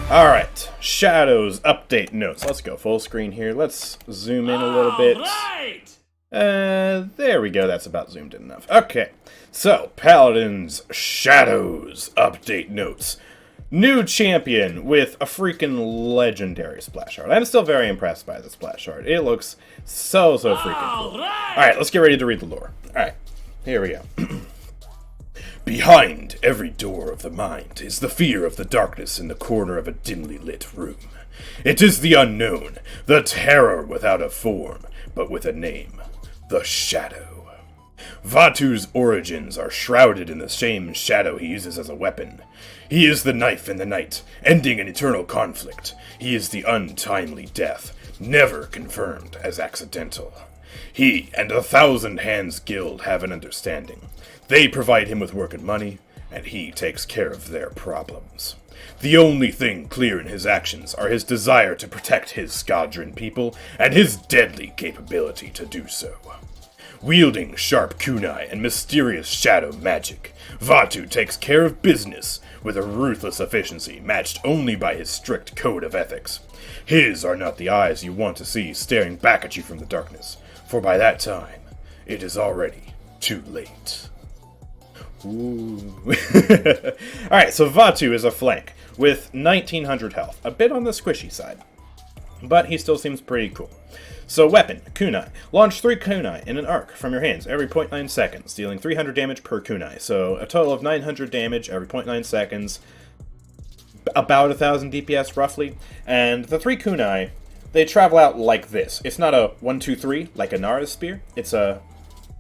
Alright, Shadows update notes. Let's go full screen here. Let's zoom in a little bit. Right. There we go. That's about zoomed in enough. Okay, so Paladins Shadows update notes. New champion with a freaking legendary splash art. I'm still very impressed by the splash art. It looks so freaking cool. Alright, let's get ready to read the lore. Alright, here we go. Behind every door of the mind is the fear of the darkness in the corner of a dimly lit room. It is the unknown, the terror without a form, but with a name. The Shadow. Vatu's origins are shrouded in the same shadow he uses as a weapon. He is the knife in the night, ending an eternal conflict. He is the untimely death, never confirmed as accidental. He and the Thousand Hands Guild have an understanding. They provide him with work and money, and he takes care of their problems. The only thing clear in his actions are his desire to protect his ska'drin people, and his deadly capability to do so. Wielding sharp kunai and mysterious shadow magic, Vatu takes care of business with a ruthless efficiency matched only by his strict code of ethics. His are not the eyes you want to see staring back at you from the darkness, for by that time, it is already too late. Ooh. Alright, so Vatu is a flank with 1900 health. A bit on the squishy side, but he still seems pretty cool. So weapon, kunai. Launch 3 kunai in an arc from your hands every 0.9 seconds, dealing 300 damage per kunai. So a total of 900 damage every 0.9 seconds, about 1000 DPS roughly. And the 3 kunai, they travel out like this. It's not a 1, 2, 3 like a Nara's spear. It's a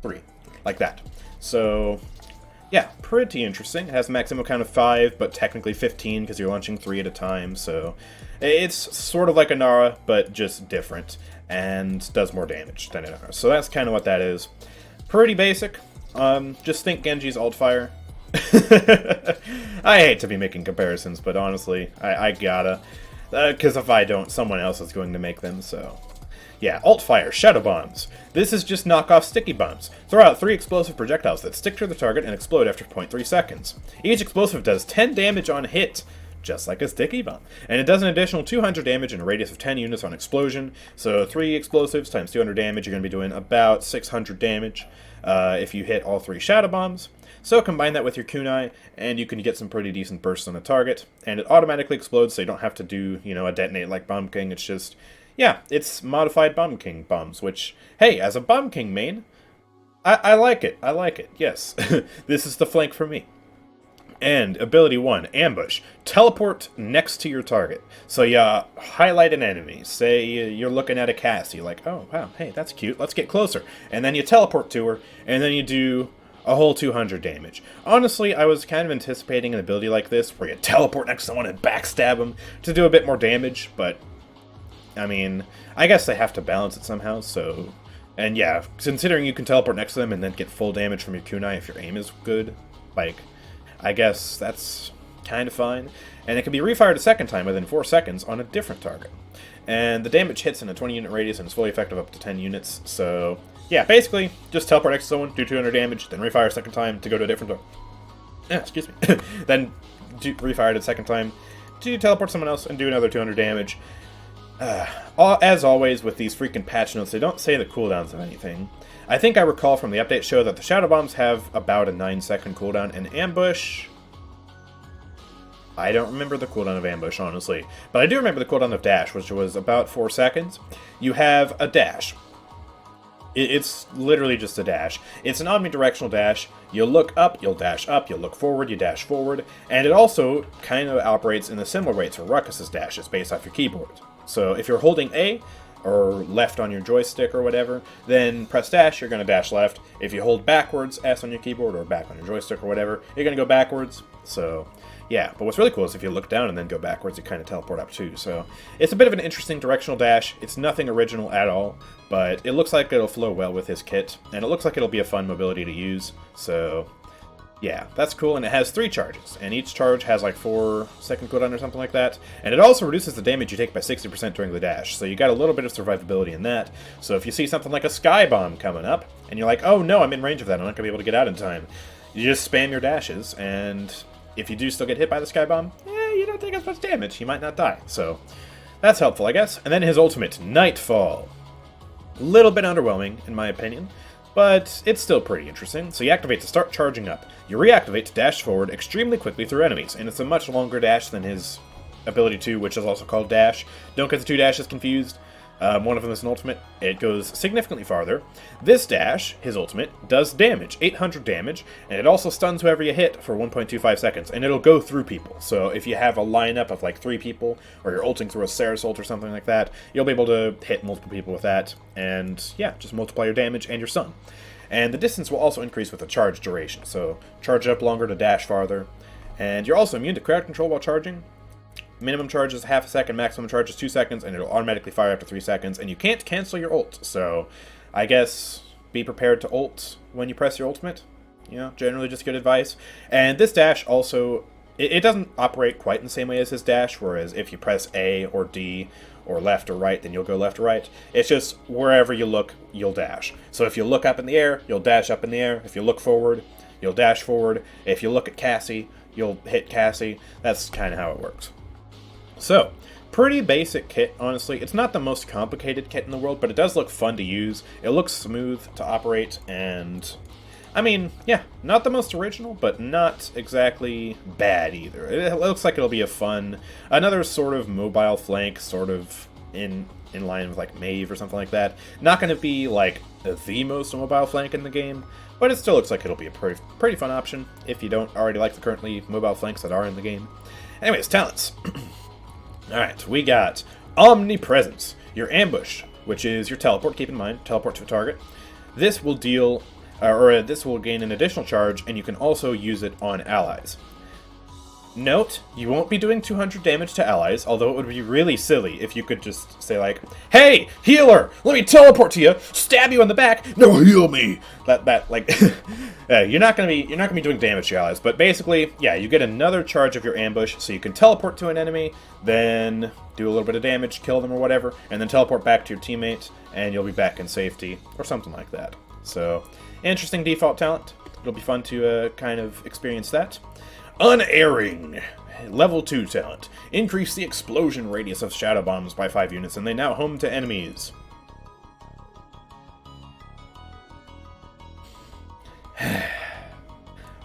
3, like that. So yeah, pretty interesting. It has a maximum count of 5, but technically 15 because you're launching 3 at a time. So it's sort of like a Nara, but just different, and does more damage than a Nara. So that's kind of what that is. Pretty basic. Just think Genji's alt fire. I hate to be making comparisons, but honestly, I gotta. Because if I don't, someone else is going to make them, so yeah, alt fire, shadow bombs. This is just knockoff sticky bombs. Throw out 3 explosive projectiles that stick to the target and explode after 0.3 seconds. Each explosive does 10 damage on hit, just like a sticky bomb. And it does an additional 200 damage in a radius of 10 units on explosion. So 3 explosives times 200 damage, you're going to be doing about 600 damage if you hit all 3 shadow bombs. So combine that with your kunai, and you can get some pretty decent bursts on the target. And it automatically explodes, so you don't have to do, a detonate like Bomb King. It's just, yeah, it's modified Bomb King bombs, which, hey, as a Bomb King main, I like it. I like it, yes. This is the flank for me. And ability 1, ambush. Teleport next to your target. So you highlight an enemy. Say you're looking at a Cass. You're like, oh, wow, hey, that's cute. Let's get closer. And then you teleport to her, and then you do a whole 200 damage. Honestly, I was kind of anticipating an ability like this, where you teleport next to someone and backstab them to do a bit more damage, but I mean, I guess they have to balance it somehow, so. And yeah, considering you can teleport next to them and then get full damage from your kunai if your aim is good, like, I guess that's kind of fine. And it can be refired a second time within 4 seconds on a different target. And the damage hits in a 20 unit radius and is fully effective up to 10 units, so yeah, basically, just teleport next to someone, do 200 damage, then refire a second time to go to a different target. Excuse me. Then refire it a second time to teleport someone else and do another 200 damage. As always with these freaking patch notes, they don't say the cooldowns of anything. I think I recall from the update show that the Shadow Bombs have about a 9-second cooldown, and Ambush, I don't remember the cooldown of Ambush, honestly. But I do remember the cooldown of Dash, which was about 4 seconds. You have a dash. It's literally just a dash. It's an omnidirectional dash. You look up, you'll dash up. You look forward, you dash forward. And it also kind of operates in a similar way to Ruckus's dashes based off your keyboard. So if you're holding A, or left on your joystick or whatever, then press dash, you're going to dash left. If you hold backwards, S on your keyboard, or back on your joystick or whatever, you're going to go backwards. So yeah, but what's really cool is if you look down and then go backwards, you kind of teleport up too. So it's a bit of an interesting directional dash. It's nothing original at all, but it looks like it'll flow well with his kit, and it looks like it'll be a fun mobility to use. So yeah, that's cool, and it has 3 charges, and each charge has like 4-second cooldown or something like that, and it also reduces the damage you take by 60% during the dash, so you got a little bit of survivability in that. So if you see something like a Sky Bomb coming up, and you're like, oh no, I'm in range of that, I'm not going to be able to get out in time, you just spam your dashes, and if you do still get hit by the Sky Bomb, you don't take as much damage. You might not die. So that's helpful, I guess. And then his ultimate, Nightfall. A little bit underwhelming, in my opinion, but it's still pretty interesting. So you activate to start charging up. You reactivate to dash forward extremely quickly through enemies, and it's a much longer dash than his ability 2, which is also called dash. Don't get the two dashes confused. One of them is an ultimate. It goes significantly farther. This dash, his ultimate, does damage, 800 damage, and it also stuns whoever you hit for 1.25 seconds, and it'll go through people. So if you have a lineup of like 3 people, or you're ulting through a Sarah's ult or something like that, you'll be able to hit multiple people with that, and yeah, just multiply your damage and your stun. And the distance will also increase with the charge duration, so charge it up longer to dash farther. And you're also immune to crowd control while charging. Minimum charge is half a second, maximum charge is 2 seconds, and it'll automatically fire after 3 seconds, and you can't cancel your ult, so I guess be prepared to ult when you press your ultimate. You know, generally just good advice. And this dash also, it doesn't operate quite in the same way as his dash, whereas if you press A or D or left or right, then you'll go left or right. It's just wherever you look, you'll dash. So if you look up in the air, you'll dash up in the air. If you look forward, you'll dash forward. If you look at Cassie, you'll hit Cassie. That's kind of how it works. So, pretty basic kit, honestly. It's not the most complicated kit in the world, but it does look fun to use. It looks smooth to operate, and I mean, yeah, not the most original, but not exactly bad either. It looks like it'll be a fun, another sort of mobile flank, sort of in line with like Maeve or something like that. Not going to be like the most mobile flank in the game, but it still looks like it'll be a pretty fun option if you don't already like the currently mobile flanks that are in the game. Anyways, talents. Alright, we got Omnipresence, your ambush, which is your teleport, keep in mind, teleport to a target. This will deal, this will gain an additional charge, and you can also use it on allies. Note, you won't be doing 200 damage to allies, although it would be really silly if you could just say like, "Hey, healer, let me teleport to you, stab you in the back, no, heal me." That like, you're not gonna be doing damage to allies, but basically, yeah, you get another charge of your ambush, so you can teleport to an enemy, then do a little bit of damage, kill them or whatever, and then teleport back to your teammate, and you'll be back in safety, or something like that. So, interesting default talent. It'll be fun to kind of experience that. Unerring, level 2 talent. Increase the explosion radius of shadow bombs by 5 units, and they now home to enemies.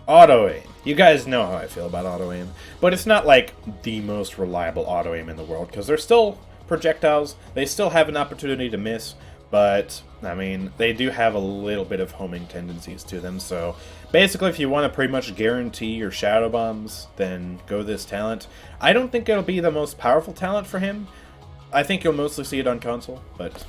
Auto-aim. You guys know how I feel about auto-aim, but it's not like the most reliable auto-aim in the world, because they're still projectiles, they still have an opportunity to miss, but, I mean, they do have a little bit of homing tendencies to them, so basically if you want to pretty much guarantee your shadow bombs, then go this talent. I don't think it'll be the most powerful talent for him. I think you'll mostly see it on console, but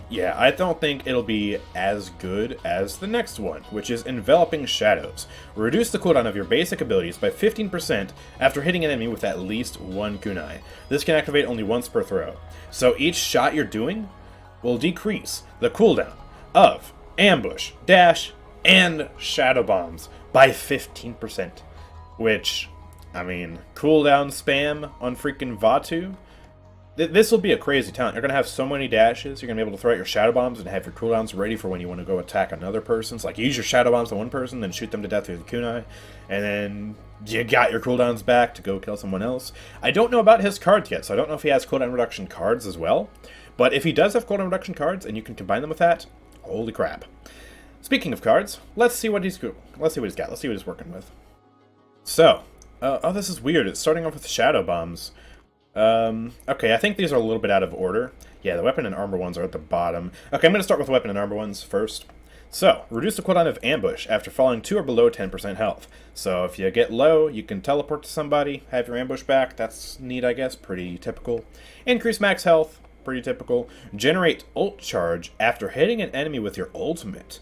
yeah, I don't think it'll be as good as the next one, which is Enveloping Shadows. Reduce the cooldown of your basic abilities by 15% after hitting an enemy with at least 1 kunai. This can activate only once per throw. So each shot you're doing will decrease the cooldown of ambush, dash, and shadow bombs by 15%. Which, I mean, cooldown spam on freaking Vatu? This will be a crazy talent. You're going to have so many dashes, you're going to be able to throw out your shadow bombs and have your cooldowns ready for when you want to go attack another person. So, like, use your shadow bombs on one person, then shoot them to death with the kunai, and then you got your cooldowns back to go kill someone else. I don't know about his cards yet, so I don't know if he has cooldown reduction cards as well. But if he does have cooldown reduction cards, and you can combine them with that, holy crap. Speaking of cards, let's see what he's got. Let's see what he's working with. So, oh, this is weird. It's starting off with shadow bombs. Okay, I think these are a little bit out of order. Yeah, the weapon and armor ones are at the bottom. Okay, I'm going to start with weapon and armor ones first. So, reduce the cooldown of ambush after falling to or below 10% health. So, if you get low, you can teleport to somebody, have your ambush back. That's neat, I guess. Pretty typical. Increase max health. Pretty typical. Generate ult charge after hitting an enemy with your ultimate.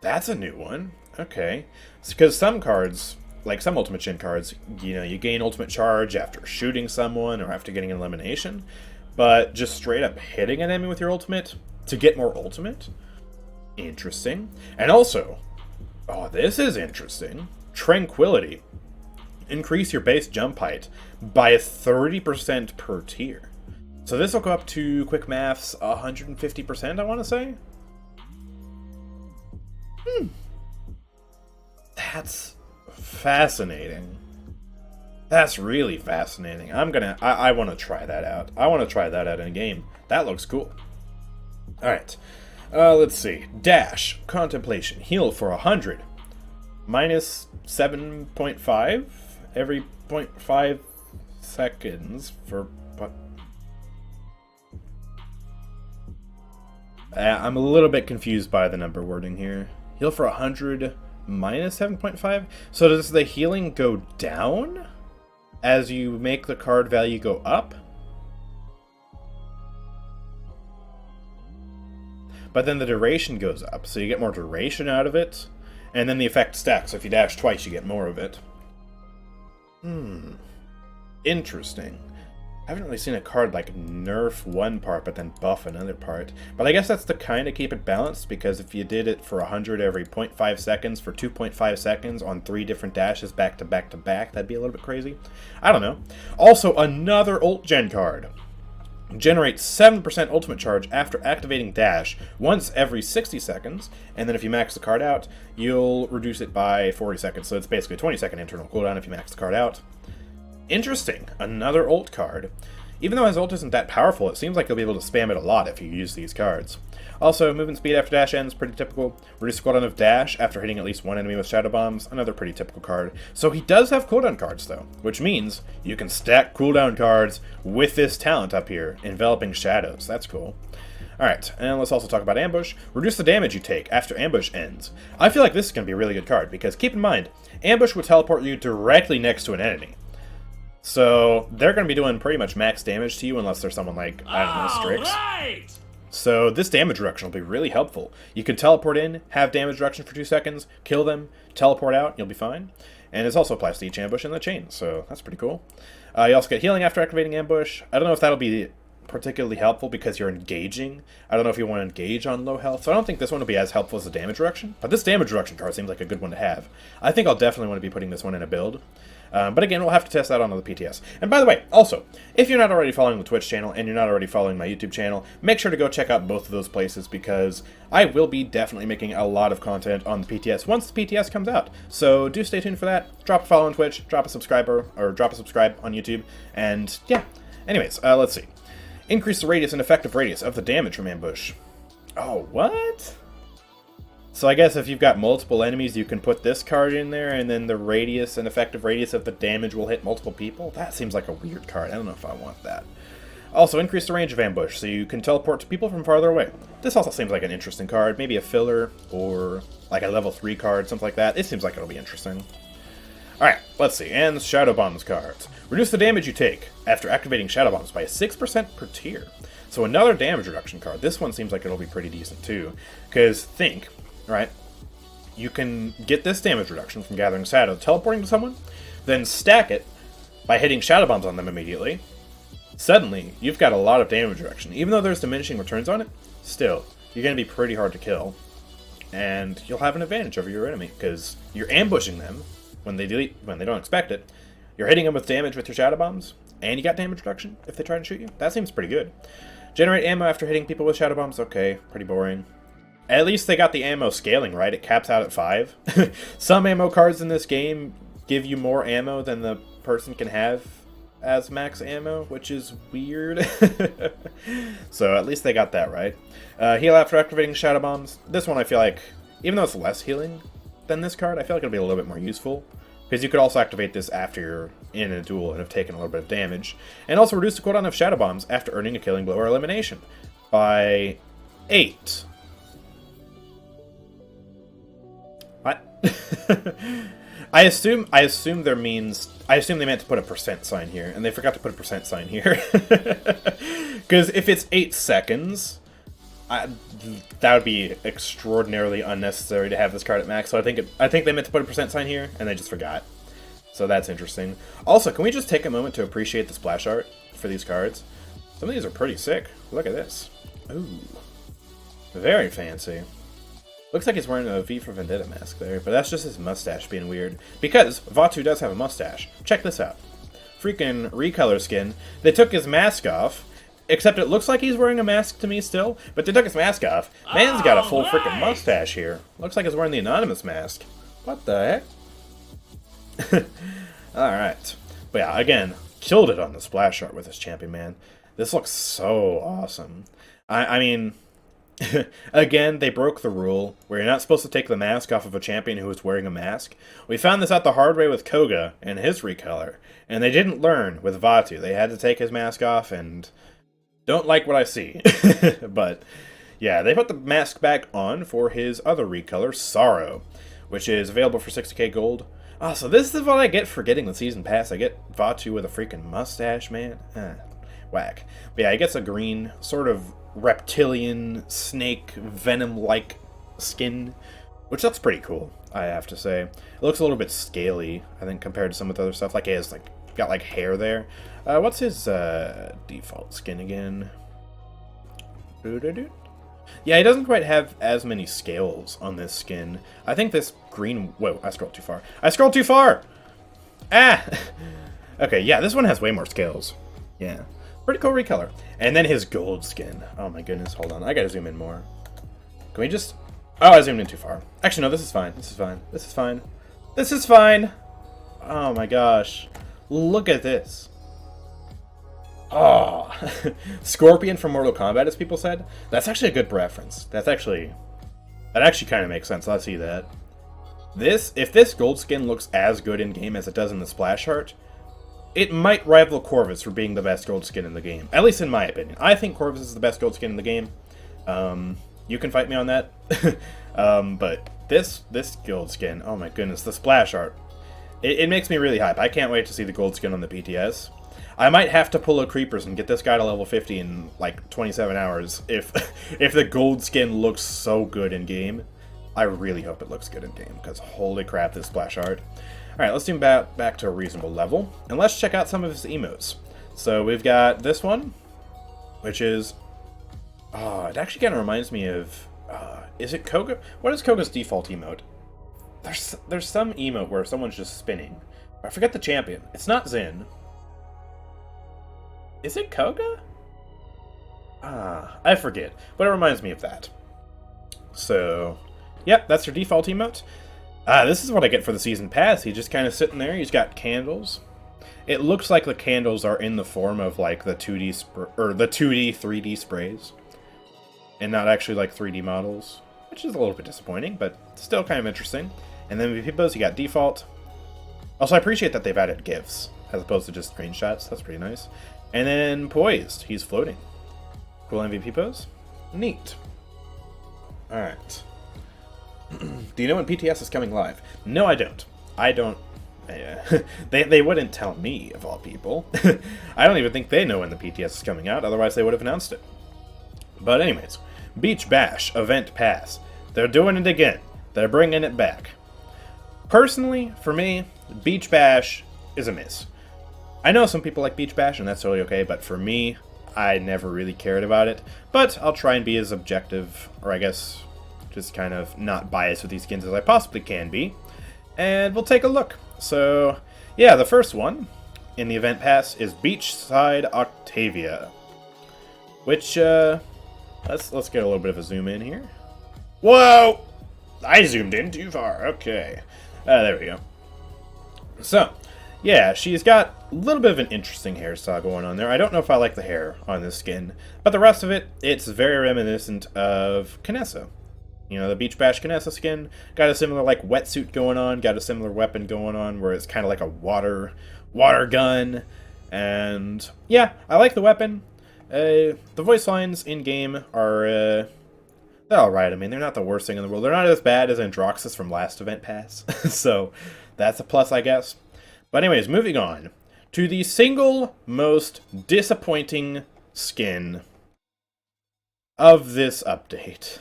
That's a new one. Okay. Because some cards, like some Ultimate Shin cards, you know, you gain ultimate charge after shooting someone or after getting an elimination. But just straight up hitting an enemy with your ultimate to get more ultimate? Interesting. And also, oh, this is interesting. Tranquility. Increase your base jump height by 30% per tier. So this will go up to, quick maths, 150%, I want to say? That's fascinating. That's really fascinating. I want to try that out. I want to try that out in a game. That looks cool. Alright. Let's see. Dash. Contemplation. Heal for 100. Minus 7.5 every 0.5 seconds for... I'm a little bit confused by the number wording here. Heal for 100 minus 7.5? So does the healing go down as you make the card value go up? But then the duration goes up, so you get more duration out of it. And then the effect stacks. So if you dash twice, you get more of it. Interesting. I haven't really seen a card like nerf one part but then buff another part. But I guess that's to kind of keep it balanced, because if you did it for 100 every 0.5 seconds for 2.5 seconds on 3 different dashes back to back to back, that'd be a little bit crazy. I don't know. Also, another ult gen card. Generates 7% ultimate charge after activating dash once every 60 seconds, and then if you max the card out, you'll reduce it by 40 seconds, so it's basically a 20-second internal cooldown if you max the card out. Interesting. Another ult card. Even though his ult isn't that powerful, it seems like you'll be able to spam it a lot if you use these cards. Also, movement speed after dash ends, pretty typical. Reduce cooldown of dash after hitting at least one enemy with shadow bombs, another pretty typical card. So he does have cooldown cards though, which means you can stack cooldown cards with this talent up here, enveloping shadows. That's cool. Alright, and let's also talk about ambush. Reduce the damage you take after ambush ends. I feel like this is going to be a really good card, because keep in mind, ambush will teleport you directly next to an enemy. So they're going to be doing pretty much max damage to you unless there's someone like, I don't know, Strix. Right. So this damage reduction will be really helpful. You can teleport in, have damage reduction for 2 seconds, kill them, teleport out, you'll be fine. And it also applies to each ambush in the chain, so that's pretty cool. You also get healing after activating ambush. I don't know if that'll be particularly helpful because you're engaging. I don't know if you want to engage on low health, so I don't think this one will be as helpful as the damage reduction. But this damage reduction card seems like a good one to have. I think I'll definitely want to be putting this one in a build. But again, we'll have to test that on the PTS. And by the way, also, if you're not already following the Twitch channel and you're not already following my YouTube channel, make sure to go check out both of those places, because I will be definitely making a lot of content on the PTS once the PTS comes out. So do stay tuned for that. Drop a follow on Twitch, drop a subscribe on YouTube, and yeah. Anyways, let's see. Increase the radius and effective radius of the damage from ambush. Oh, what? So I guess if you've got multiple enemies, you can put this card in there, and then the radius and effective radius of the damage will hit multiple people? That seems like a weird card. I don't know if I want that. Also, increase the range of ambush, so you can teleport to people from farther away. This also seems like an interesting card. Maybe a filler, or like a level 3 card, something like that. It seems like it'll be interesting. Alright, let's see. And Shadow Bombs cards. Reduce the damage you take after activating Shadow Bombs by 6% per tier. So another damage reduction card. This one seems like it'll be pretty decent too. Because think... Right, you can get this damage reduction from gathering shadow, teleporting to someone, then stack it by hitting shadow bombs on them immediately. Suddenly, you've got a lot of damage reduction. Even though there's diminishing returns on it, still, you're going to be pretty hard to kill. And you'll have an advantage over your enemy, because you're ambushing them when they don't expect it. You're hitting them with damage with your shadow bombs, and you got damage reduction if they try to shoot you. That seems pretty good. Generate ammo after hitting people with shadow bombs. Okay, pretty boring. At least they got the ammo scaling right. It caps out at 5. Some ammo cards in this game give you more ammo than the person can have as max ammo, which is weird. So at least they got that right. Heal after activating Shadow Bombs. This one I feel like, even though it's less healing than this card, I feel like it'll be a little bit more useful. Because you could also activate this after you're in a duel and have taken a little bit of damage. And also reduce the cooldown of Shadow Bombs after earning a killing blow or elimination by 8. What? I assume they meant to put a percent sign here, and they forgot to put a percent sign here. Because if it's 8 seconds, that would be extraordinarily unnecessary to have this card at max. So I think they meant to put a percent sign here, and they just forgot. So that's interesting. Also, can we just take a moment to appreciate the splash art for these cards? Some of these are pretty sick. Look at this. Ooh, very fancy. Looks like he's wearing a V for Vendetta mask there, but that's just his mustache being weird. Because Vatu does have a mustache. Check this out. Freaking recolor skin. They took his mask off, except it looks like he's wearing a mask to me still, but they took his mask off. Man's got a full freaking mustache here. Looks like he's wearing the anonymous mask. What the heck? Alright. But yeah, again, killed it on the splash art with this champion, man. This looks so awesome. I mean, again, they broke the rule where you're not supposed to take the mask off of a champion who is wearing a mask. We found this out the hard way with Koga and his recolor, and they didn't learn with Vatu. They had to take his mask off, and don't like what I see. But yeah, they put the mask back on for his other recolor, Sorrow, which is available for 60k gold. Oh, so this is what I get for getting the season pass. I get Vatu with a freaking mustache, man. Whack. But yeah, he gets a green, sort of reptilian, snake, venom-like skin, which looks pretty cool, I have to say. It looks a little bit scaly, I think, compared to some of the other stuff. Like, he has, like, got, like, hair there. What's his default skin again? Yeah, he doesn't quite have as many scales on this skin. I think this green... Whoa, I scrolled too far. I scrolled too far! Ah! Okay, yeah, this one has way more scales. Yeah. Pretty cool recolor. And then his gold skin. Oh my goodness, hold on. I gotta zoom in more. Can we just... Oh, I zoomed in too far. Actually, no, this is fine. This is fine. This is fine. This is fine! Oh my gosh. Look at this. Oh, Scorpion from Mortal Kombat, as people said. That's actually a good reference. That actually kind of makes sense. Let's see that. If this gold skin looks as good in game as it does in the splash art, it might rival Corvus for being the best gold skin in the game. At least in my opinion. I think Corvus is the best gold skin in the game. You can fight me on that. But this gold skin, oh my goodness, the splash art. It makes me really hype. I can't wait to see the gold skin on the PTS. I might have to pull a creepers and get this guy to level 50 in like 27 hours if the gold skin looks so good in game. I really hope it looks good in game, because holy crap, this splash art. Alright, let's zoom back to a reasonable level, and let's check out some of his emotes. So we've got this one, which is... Oh, it actually kind of reminds me of... is it Koga? What is Koga's default emote? There's some emote where someone's just spinning. I forget the champion. It's not Zin. Is it Koga? I forget, but it reminds me of that. So, yep, that's your default emote. This is what I get for the season pass. He's just kind of sitting there. He's got candles. It looks like the candles are in the form of like the 2D 3D sprays, and not actually like 3D models, which is a little bit disappointing, but still kind of interesting. And then VPPos, you got default. Also, I appreciate that they've added GIFs as opposed to just screenshots. That's pretty nice. And then Poised, he's floating. Cool MVP pose. Neat. Alright. Do you know when PTS is coming live? No, I don't. I don't... they wouldn't tell me, of all people. I don't even think they know when the PTS is coming out, otherwise they would have announced it. But anyways, Beach Bash Event Pass. They're doing it again. They're bringing it back. Personally, for me, Beach Bash is a miss. I know some people like Beach Bash, and that's totally okay, but for me, I never really cared about it. But I'll try and be as objective, or I guess just kind of not biased with these skins as I possibly can be. And we'll take a look. So, yeah, the first one in the event pass is Beachside Octavia. Which, let's get a little bit of a zoom in here. Whoa! I zoomed in too far. Okay. There we go. So, yeah, she's got a little bit of an interesting hairstyle going on there. I don't know if I like the hair on this skin, but the rest of it, it's very reminiscent of Kinessa. You know, the Beach Bash Kinessa skin got a similar, like, wetsuit going on, got a similar weapon going on, where it's kind of like a water gun. And, yeah, I like the weapon. The voice lines in-game are, they're alright. I mean, they're not the worst thing in the world. They're not as bad as Androxus from last event pass. So, that's a plus, I guess. But anyways, moving on to the single most disappointing skin of this update.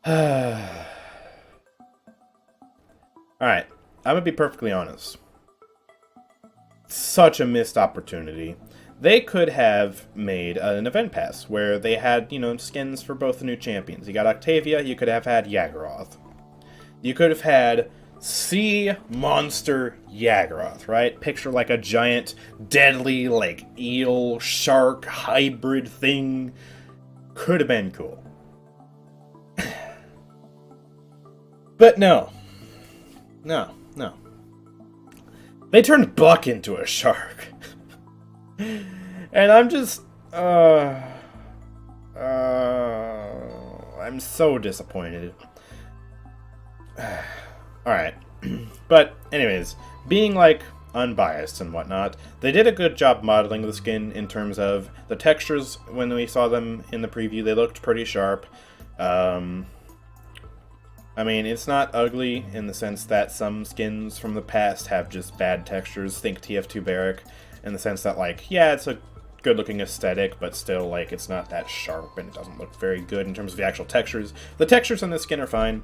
Alright, I'm gonna be perfectly honest. Such a missed opportunity. They could have made an event pass where they had, you know, skins for both the new champions. You got Octavia, you could have had Yaggaroth. You could have had Sea Monster Yaggaroth, right? Picture like a giant, deadly, like, eel, shark, hybrid thing. Could have been cool. But no. No. They turned Buck into a shark. And I'm just... I'm so disappointed. Alright. But, anyways, being, like, unbiased and whatnot, they did a good job modeling the skin in terms of the textures. When we saw them in the preview, they looked pretty sharp. I mean, it's not ugly in the sense that some skins from the past have just bad textures. Think TF2 Barrack, in the sense that, like, yeah, it's a good-looking aesthetic, but still, like, it's not that sharp, and it doesn't look very good in terms of the actual textures. The textures on this skin are fine.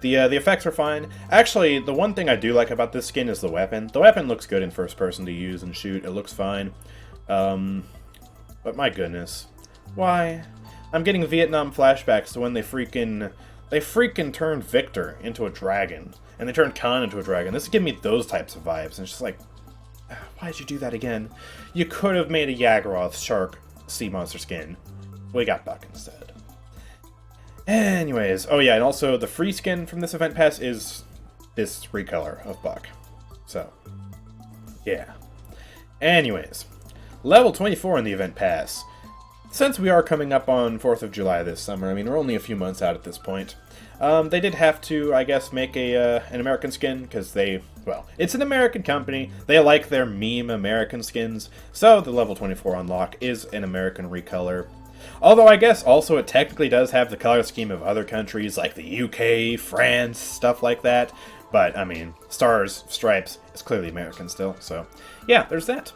The effects are fine. Actually, the one thing I do like about this skin is the weapon. The weapon looks good in first person to use and shoot. It looks fine. But my goodness. Why? I'm getting Vietnam flashbacks to when they freaking turned Victor into a dragon. And they turned Khan into a dragon. This is giving me those types of vibes. And it's just like, why did you do that again? You could have made a Jaguar shark sea monster skin. We got Buck instead. Anyways, oh yeah, and also the free skin from this event pass is this recolor of Buck. So, yeah. Anyways, level 24 in the event pass. Since we are coming up on 4th of July this summer, I mean, we're only a few months out at this point. They did have to, I guess, make an American skin, because well, it's an American company. They like their meme American skins, so the level 24 unlock is an American recolor. Although I guess also it technically does have the color scheme of other countries, like the UK, France, stuff like that. But, I mean, stars, stripes, it's clearly American still, so yeah, there's that.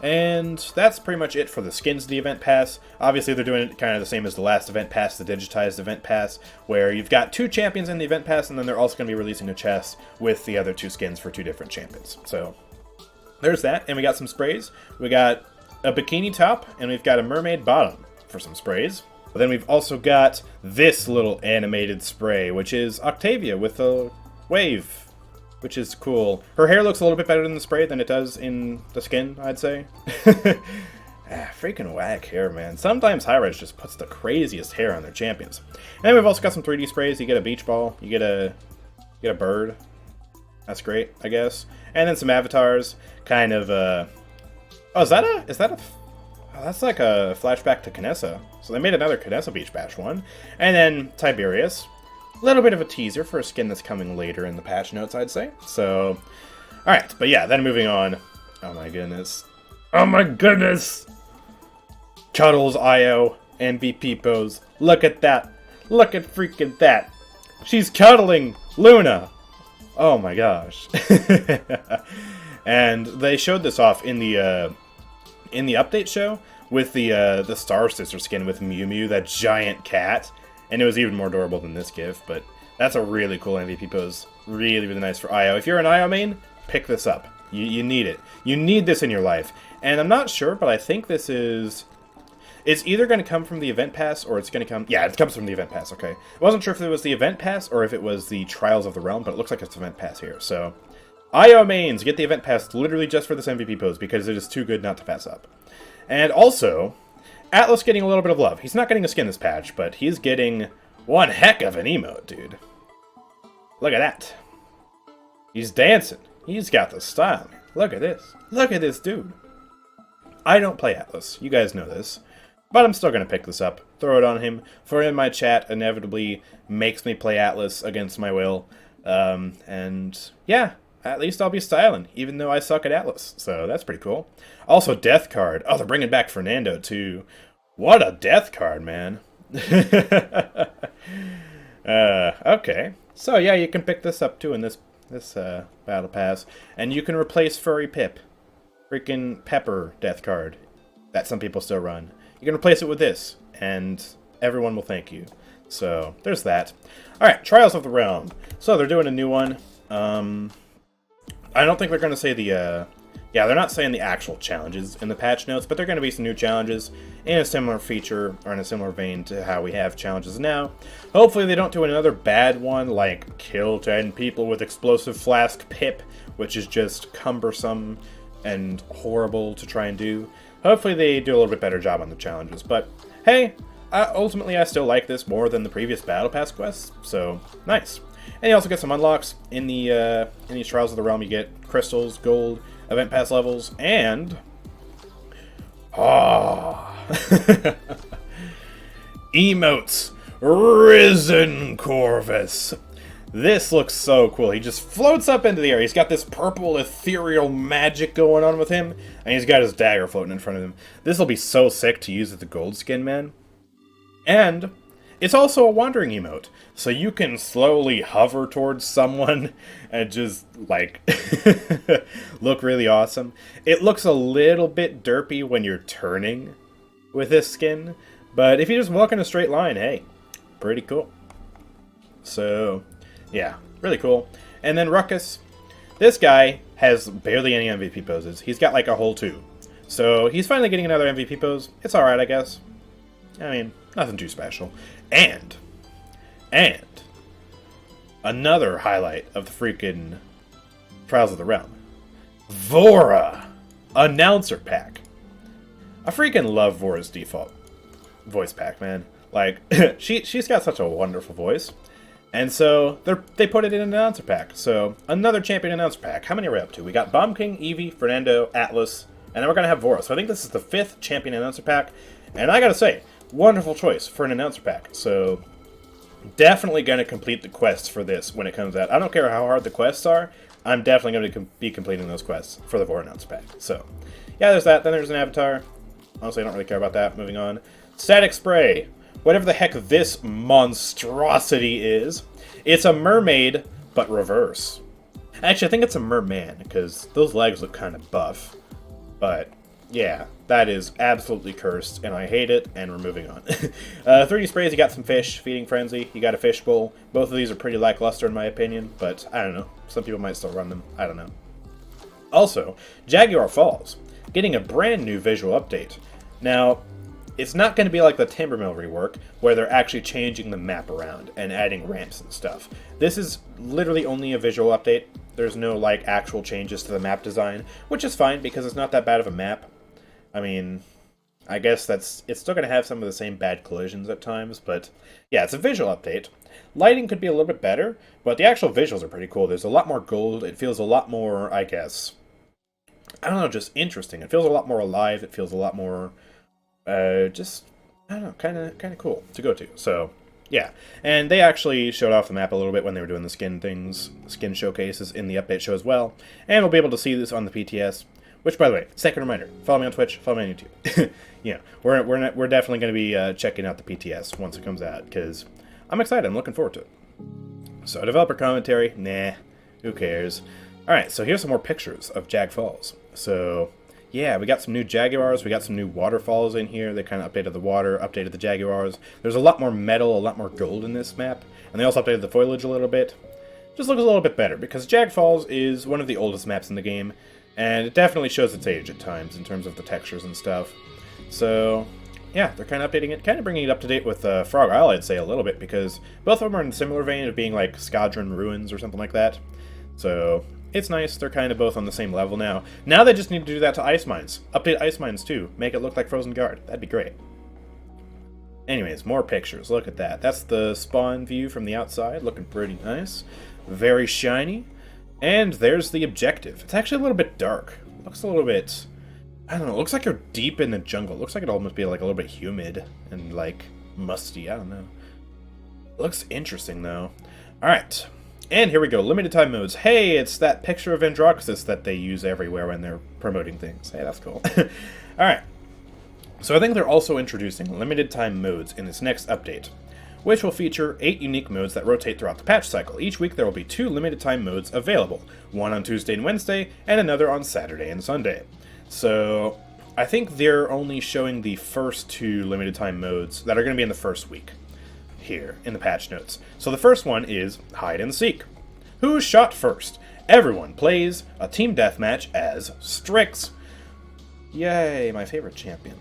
And that's pretty much it for the skins of the event pass. Obviously, they're doing it kind of the same as the last event pass, the digitized event pass, where you've got 2 champions in the event pass, and then they're also going to be releasing a chest with the other 2 skins for 2 different champions. So, there's that, and we got some sprays. We got a bikini top, and we've got a mermaid bottom for some sprays. But then we've also got this little animated spray, which is Octavia with a wave, which is cool. Her hair looks a little bit better in the spray than it does in the skin, I'd say. Freaking whack hair, man. Sometimes High-Res just puts the craziest hair on their champions. And then we've also got some 3D sprays. You get a beach ball, you get a bird. That's great, I guess. And then some avatars, kind of, oh, is that a oh, that's like a flashback to Kinessa. So they made another Kinessa Beach Bash one. And then Tiberius. A little bit of a teaser for a skin that's coming later in the patch notes, I'd say. So, alright, but yeah, then moving on. Oh my goodness. Oh my goodness! Cuddles IO, MVP pose. Look at that. Look at freaking that. She's cuddling Luna. Oh my gosh. And they showed this off in the update show with the Star Sister skin with Mew Mew, that giant cat. And it was even more adorable than this GIF, but that's a really cool MVP pose. Really, really nice for IO. If you're an IO main, pick this up. You need it. You need this in your life. And I'm not sure, but I think this is... It's either going to come from the event pass, or it's going to come... Yeah, it comes from the event pass, okay. I wasn't sure if it was the event pass, or if it was the Trials of the Realm, but it looks like it's event pass here. So, IO mains, get the event pass literally just for this MVP pose, because it is too good not to pass up. And also... Atlas getting a little bit of love. He's not getting a skin this patch, but he's getting one heck of an emote, dude. Look at that. He's dancing. He's got the style. Look at this. Look at this dude. I don't play Atlas. You guys know this. But I'm still going to pick this up, throw it on him, for in my chat inevitably makes me play Atlas against my will. And yeah, at least I'll be styling, even though I suck at Atlas. So that's pretty cool. Also, Death Card. Oh, they're bringing back Fernando, too. What a Death Card, man. Okay. So, yeah, you can pick this up, too, in this Battle Pass. And you can replace Furry Pip. Freaking Pepper Death Card. That some people still run. You can replace it with this, and everyone will thank you. So, there's that. Alright, Trials of the Realm. So, they're doing a new one. I don't think they're going to say the, yeah, they're not saying the actual challenges in the patch notes, but they're going to be some new challenges in a similar feature, or in a similar vein to how we have challenges now. Hopefully they don't do another bad one, like kill 10 people with explosive flask Pip, which is just cumbersome and horrible to try and do. Hopefully they do a little bit better job on the challenges, but hey, ultimately I still like this more than the previous Battle Pass quests, so nice. And you also get some unlocks in these Trials of the Realm. You get crystals, gold, event pass levels, and emotes. Risen Corvus. This looks so cool. He just floats up into the air. He's got this purple ethereal magic going on with him, and he's got his dagger floating in front of him. This will be so sick to use as the gold skin, man. And it's also a wandering emote, so you can slowly hover towards someone and just, like, look really awesome. It looks a little bit derpy when you're turning with this skin, but if you just walk in a straight line, hey, pretty cool. So, yeah, really cool. And then Ruckus. This guy has barely any MVP poses. He's got, like, a whole 2. So, he's finally getting another MVP pose. It's alright, I guess. I mean, nothing too special. And another highlight of the freaking Trials of the Realm. Vora! Announcer Pack. I freaking love Vora's default voice pack, man. Like, she's got such a wonderful voice. And so, they put it in an announcer pack. So, another champion announcer pack. How many are we up to? We got Bomb King, Eevee, Fernando, Atlas, and then we're going to have Vora. So I think this is the 5th champion announcer pack. And I gotta say, wonderful choice for an announcer pack. So, definitely going to complete the quests for this when it comes out. I don't care how hard the quests are. I'm definitely going to be completing those quests for the Vora announcer pack. So, yeah, there's that. Then there's an avatar. Honestly, I don't really care about that. Moving on. Static Spray. Whatever the heck this monstrosity is. It's a mermaid, but reverse. Actually, I think it's a merman, because those legs look kind of buff. But, yeah, that is absolutely cursed, and I hate it, and we're moving on. 3D sprays, you got some fish, Feeding Frenzy, you got a fish bowl. Both of these are pretty lackluster in my opinion, but I don't know. Some people might still run them. I don't know. Also, Jaguar Falls, getting a brand new visual update. Now, it's not going to be like the Timbermill rework, where they're actually changing the map around and adding ramps and stuff. This is literally only a visual update. There's no, like, actual changes to the map design, which is fine because it's not that bad of a map. I mean, I guess it's still going to have some of the same bad collisions at times, but yeah, it's a visual update. Lighting could be a little bit better, but the actual visuals are pretty cool. There's a lot more gold. It feels a lot more, I guess, I don't know, just interesting. It feels a lot more alive. It feels a lot more, just, I don't know, kind of cool to go to. So, yeah. And they actually showed off the map a little bit when they were doing the skin showcases in the update show as well. And we'll be able to see this on the PTS. Which, by the way, second reminder, follow me on Twitch, follow me on YouTube. Yeah, we're definitely going to be checking out the PTS once it comes out, because I'm excited, I'm looking forward to it. So, developer commentary, nah, who cares. Alright, so here's some more pictures of Jag Falls. So, yeah, we got some new Jaguars, we got some new waterfalls in here. They kind of updated the water, updated the Jaguars. There's a lot more metal, a lot more gold in this map. And they also updated the foliage a little bit. Just looks a little bit better, because Jag Falls is one of the oldest maps in the game. And it definitely shows its age at times in terms of the textures and stuff. So, yeah, they're kind of updating it, kind of bringing it up to date with Frog Isle, I'd say, a little bit, because both of them are in a similar vein of being like ska'drin ruins or something like that. So, it's nice. They're kind of both on the same level now. Now they just need to do that to Ice Mines. Update Ice Mines, too. Make it look like Frozen Guard. That'd be great. Anyways, more pictures. Look at that. That's the spawn view from the outside. Looking pretty nice. Very shiny. And there's the objective. It's actually a little bit dark. Looks a little bit, I don't know, it looks like you're deep in the jungle. It looks like it'll almost be like a little bit humid and like musty. I don't know. Looks interesting though. Alright. And here we go. Limited time modes. Hey, it's that picture of Androxus that they use everywhere when they're promoting things. Hey, that's cool. Alright. So I think they're also introducing limited time modes in this next update, which will feature 8 unique modes that rotate throughout the patch cycle. Each week there will be 2 limited time modes available, one on Tuesday and Wednesday, and another on Saturday and Sunday. So, I think they're only showing the first 2 limited time modes that are going to be in the first week, here, in the patch notes. So the first one is Hide and Seek. Who's shot first? Everyone plays a team deathmatch as Strix. Yay, my favorite champion.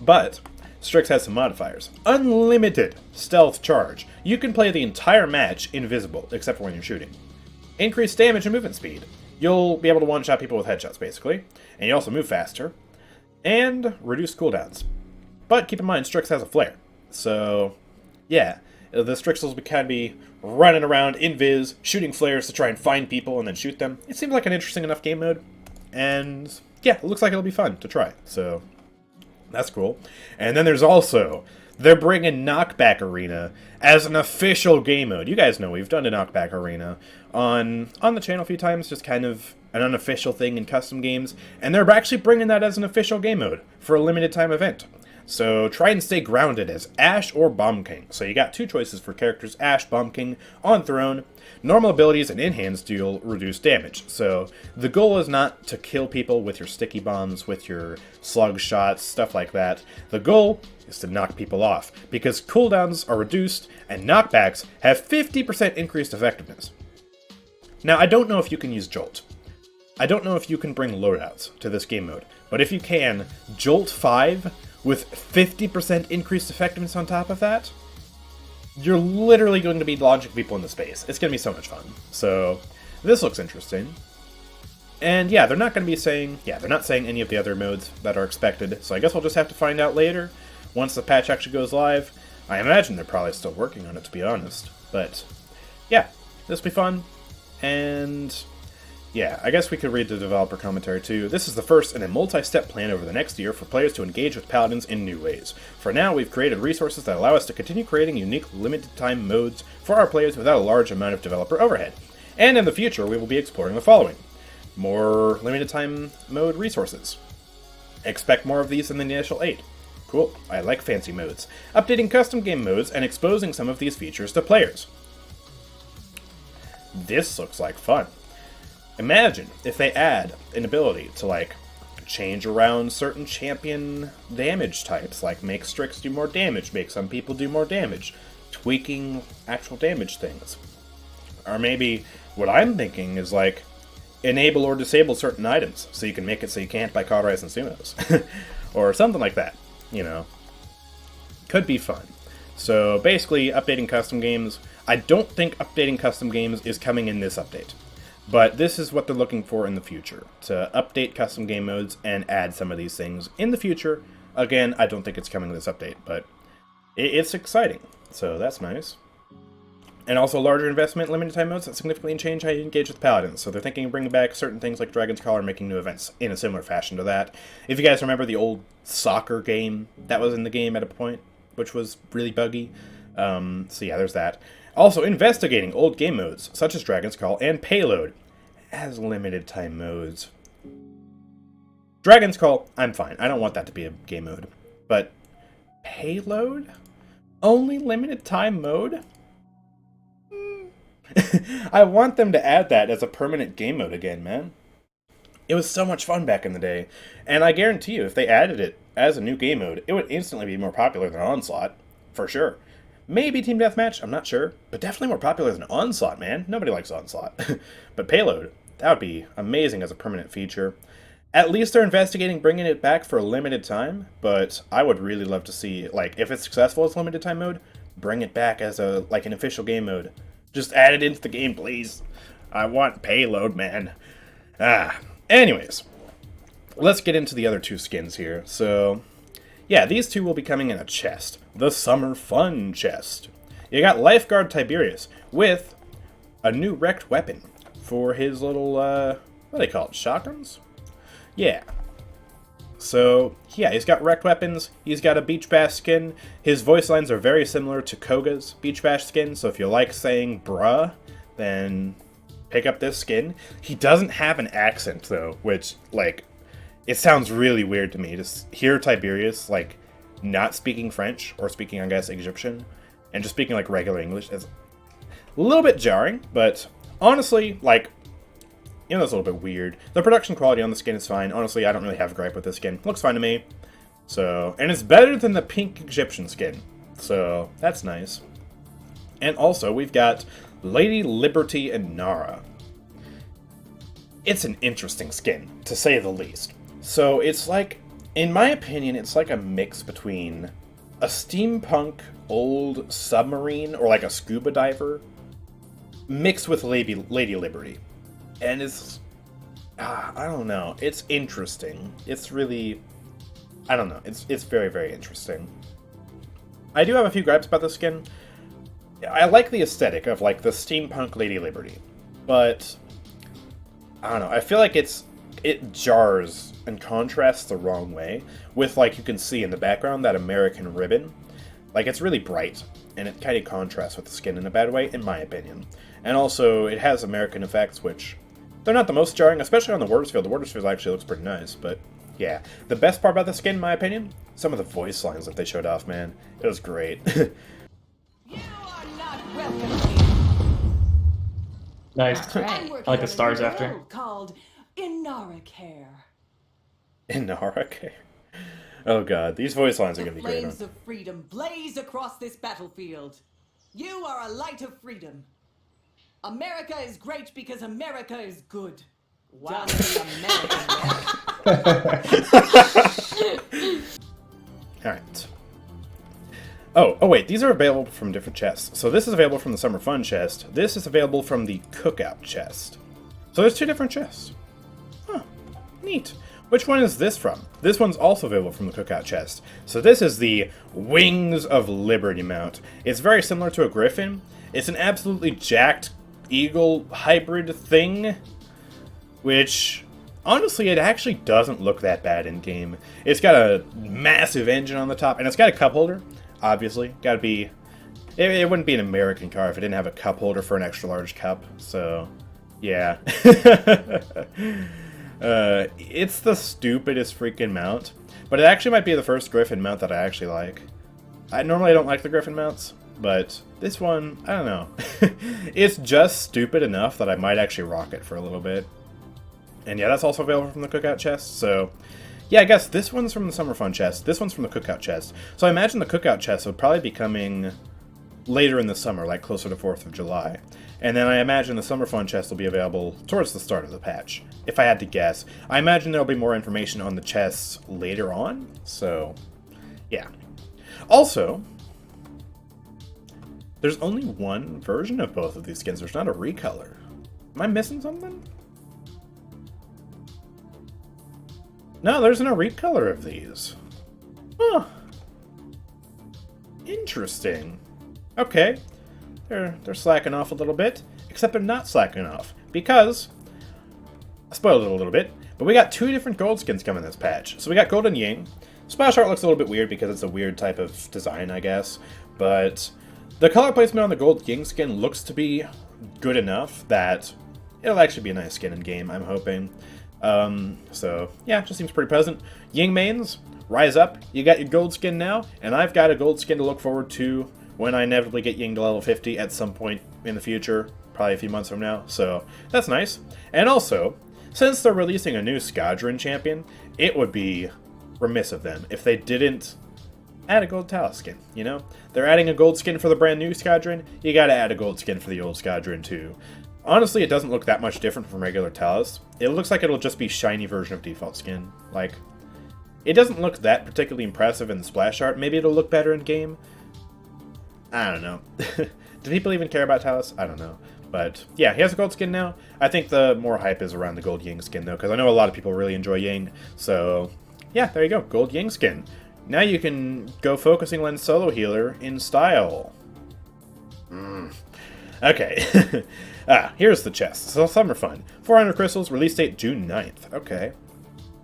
But Strix has some modifiers. Unlimited stealth charge. You can play the entire match invisible, except for when you're shooting. Increased damage and movement speed. You'll be able to one-shot people with headshots, basically. And you also move faster. And reduced cooldowns. But keep in mind, Strix has a flare. So, yeah. The Strixels would kind of be running around invis, shooting flares to try and find people and then shoot them. It seems like an interesting enough game mode, and yeah, it looks like it'll be fun to try, so that's cool. And then there's also, they're bringing Knockback Arena as an official game mode. You guys know we've done a Knockback Arena on the channel a few times, just kind of an unofficial thing in custom games, and they're actually bringing that as an official game mode for a limited time event. So try and stay grounded as Ash or Bomb King. So you got two choices for characters, Ash, Bomb King, on Throne. Normal abilities and in-hands deal reduced damage. So the goal is not to kill people with your sticky bombs, with your slug shots, stuff like that. The goal is to knock people off, because cooldowns are reduced and knockbacks have 50% increased effectiveness. Now, I don't know if you can use Jolt. I don't know if you can bring loadouts to this game mode, but if you can, Jolt 5 with 50% increased effectiveness on top of that, you're literally going to be launching people into space. It's going to be so much fun. So, this looks interesting. And yeah, they're not going to be saying, they're not saying any of the other modes that are expected, so I guess we'll just have to find out later, once the patch actually goes live. I imagine they're probably still working on it, to be honest. But, yeah, this will be fun. And yeah, I guess we could read the developer commentary too. This is the first in a multi-step plan over the next year for players to engage with Paladins in new ways. For now, we've created resources that allow us to continue creating unique limited-time modes for our players without a large amount of developer overhead. And in the future, we will be exploring the following. More limited-time mode resources. Expect more of these in the initial 8. Cool, I like fancy modes. Updating custom game modes and exposing some of these features to players. This looks like fun. Imagine if they add an ability to, like, change around certain champion damage types, like make Strix do more damage, make some people do more damage, tweaking actual damage things. Or maybe what I'm thinking is, like, enable or disable certain items, so you can make it so you can't buy cauterized and sumos. Or something like that, you know. Could be fun. So basically, updating custom games. I don't think updating custom games is coming in this update. But this is what they're looking for in the future, to update custom game modes and add some of these things in the future. Again, I don't think it's coming in this update, but it's exciting, so that's nice. And also larger investment, limited time modes that significantly change how you engage with Paladins. So they're thinking of bringing back certain things like Dragon's Call and making new events in a similar fashion to that. If you guys remember the old soccer game that was in the game at a point, which was really buggy. So yeah, there's that. Also, investigating old game modes, such as Dragon's Call and Payload, as limited time modes. Dragon's Call, I'm fine. I don't want that to be a game mode. But Payload? Only limited time mode? I want them to add that as a permanent game mode again, man. It was so much fun back in the day. And I guarantee you, if they added it as a new game mode, it would instantly be more popular than Onslaught. For sure. Maybe Team Deathmatch, I'm not sure. But definitely more popular than Onslaught, man. Nobody likes Onslaught. But Payload, that would be amazing as a permanent feature. At least they're investigating bringing it back for a limited time. But I would really love to see, like, if it's successful as limited time mode, bring it back as a an official game mode. Just add it into the game, please. I want Payload, man. Anyways. Let's get into the other two skins here. So, yeah, these two will be coming in a chest. The Summer Fun chest. You got Lifeguard Tiberius with a new wrecked weapon for his little, what do they call it? Shotguns? Yeah. So, yeah, he's got wrecked weapons. He's got a Beach Bash skin. His voice lines are very similar to Koga's Beach Bash skin, so if you like saying bruh, then pick up this skin. He doesn't have an accent, though, which, like, it sounds really weird to me to hear Tiberius, like, not speaking French, or speaking, I guess, Egyptian, and just speaking, like, regular English. It's a little bit jarring, but honestly, like, you know, that's a little bit weird. The production quality on the skin is fine. Honestly, I don't really have a gripe with this skin. Looks fine to me. So, and it's better than the pink Egyptian skin. So, that's nice. And also, we've got Lady Liberty and Nara. It's an interesting skin, to say the least. So, it's like, in my opinion, it's like a mix between a steampunk old submarine, or like a scuba diver, mixed with Lady Liberty. And it's, I don't know, it's interesting. It's really, I don't know, it's very, very interesting. I do have a few gripes about the skin. I like the aesthetic of, like, the steampunk Lady Liberty, but I don't know. I feel like it jars and contrasts the wrong way with, like, you can see in the background that American ribbon. Like, it's really bright, and it kind of contrasts with the skin in a bad way, in my opinion. And also, it has American effects, which they're not the most jarring, especially on the Warder's Field. The Warder's Field actually looks pretty nice, but yeah. The best part about the skin, in my opinion, some of the voice lines that they showed off, man. It was great. You are not welcome here. Nice. I like the stars after. Called Inara Care. Inara Care. Oh god, these voice lines are gonna be great. Flames of freedom blaze across this battlefield. You are a light of freedom. America is great because America is good. Wow. Done the American way. Alright. Oh wait, these are available from different chests. So this is available from the Summer Fun chest. This is available from the Cookout chest. So there's 2 different chests. Huh. Neat. Which one is this from? This one's also available from the Cookout chest. So this is the Wings of Liberty mount. It's very similar to a Griffin. It's an absolutely jacked eagle hybrid thing, which, honestly, it actually doesn't look that bad in-game. It's got a massive engine on the top, and it's got a cup holder, obviously. Gotta be... It wouldn't be an American car if it didn't have a cup holder for an extra large cup, so... yeah. It's the stupidest freaking mount, but it actually might be the first Griffin mount that I actually like. I normally don't like the Griffin mounts, but this one, I don't know. It's just stupid enough that I might actually rock it for a little bit. And yeah, that's also available from the Cookout chest, so... yeah, I guess this one's from the Summer Fun chest, this one's from the Cookout chest. So I imagine the Cookout chest would probably be coming later in the summer, like closer to 4th of July. And then I imagine the Summer Fun chest will be available towards the start of the patch, if I had to guess. I imagine there'll be more information on the chests later on, so yeah. Also, there's only one version of both of these skins. There's not a recolor. Am I missing something? No, there's no recolor of these. Huh. Interesting. Okay. They're slacking off a little bit, except they're not slacking off, because I spoiled it a little bit, but we got 2 different gold skins coming this patch. So we got Golden Ying. Splash art looks a little bit weird because it's a weird type of design, I guess, but the color placement on the Gold Ying skin looks to be good enough that it'll actually be a nice skin in game, I'm hoping. So yeah, it just seems pretty pleasant. Ying mains, rise up. You got your gold skin now, and I've got a gold skin to look forward to when I inevitably get Ying to level 50 at some point in the future, probably a few months from now, so that's nice. And also, since they're releasing a new ska'drin champion, it would be remiss of them if they didn't add a gold Talus skin, you know? They're adding a gold skin for the brand new ska'drin, you gotta add a gold skin for the old ska'drin too. Honestly, it doesn't look that much different from regular Talus. It looks like it'll just be shiny version of default skin. Like, it doesn't look that particularly impressive in the splash art. Maybe it'll look better in game. I don't know. Do people even care about Talus? I don't know. But yeah, he has a gold skin now. I think the more hype is around the gold Ying skin though, because I know a lot of people really enjoy Ying. So yeah, there you go, gold Ying skin. Now you can go focusing lens solo healer in style. Okay. Here's the chest. So Summer Fun. 400 crystals, release date June 9th. Okay.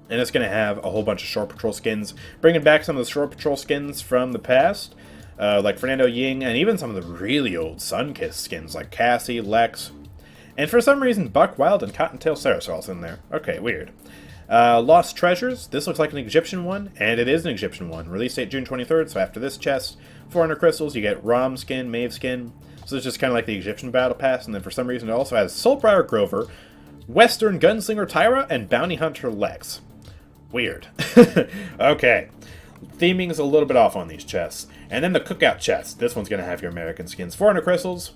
And it's going to have a whole bunch of Shore Patrol skins, bringing back some of the Shore Patrol skins from the past, like Fernando Ying, and even some of the really old Sunkist skins, like Cassie, Lex, and for some reason Buck Wild and Cottontail Saris are also in there. Okay, weird. Lost Treasures. This looks like an Egyptian one, and it is an Egyptian one. Release date June 23rd, so after this chest, 400 crystals, you get Rom skin, Maeve skin. So it's just kind of like the Egyptian Battle Pass, and then for some reason it also has Soulbriar Grover, Western Gunslinger Tyra, and Bounty Hunter Lex. Weird. Okay. Theming's a little bit off on these chests. And then the Cookout chest. This one's going to have your American skins. 400 crystals.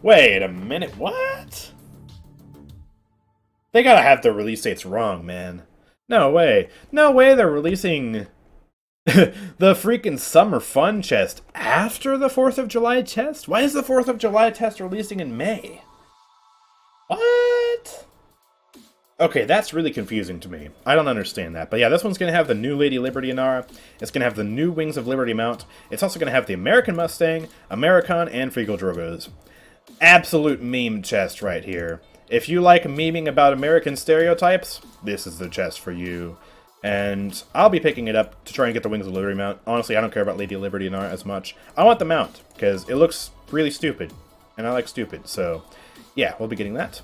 Wait a minute. What? They gotta have their release dates wrong, man. No way. No way they're releasing the freaking Summer Fun chest after the 4th of July chest? Why is the 4th of July test releasing in May? What? Okay, that's really confusing to me. I don't understand that. But yeah, this one's going to have the new Lady Liberty Inara. It's going to have the new Wings of Liberty mount. It's also going to have the American Mustang, American, and Fregal Drogos. Absolute meme chest right here. If you like memeing about American stereotypes, this is the chest for you. And I'll be picking it up to try and get the Wings of Liberty mount. Honestly, I don't care about Lady Liberty Inara as much. I want the mount, because it looks really stupid. And I like stupid, so yeah, we'll be getting that.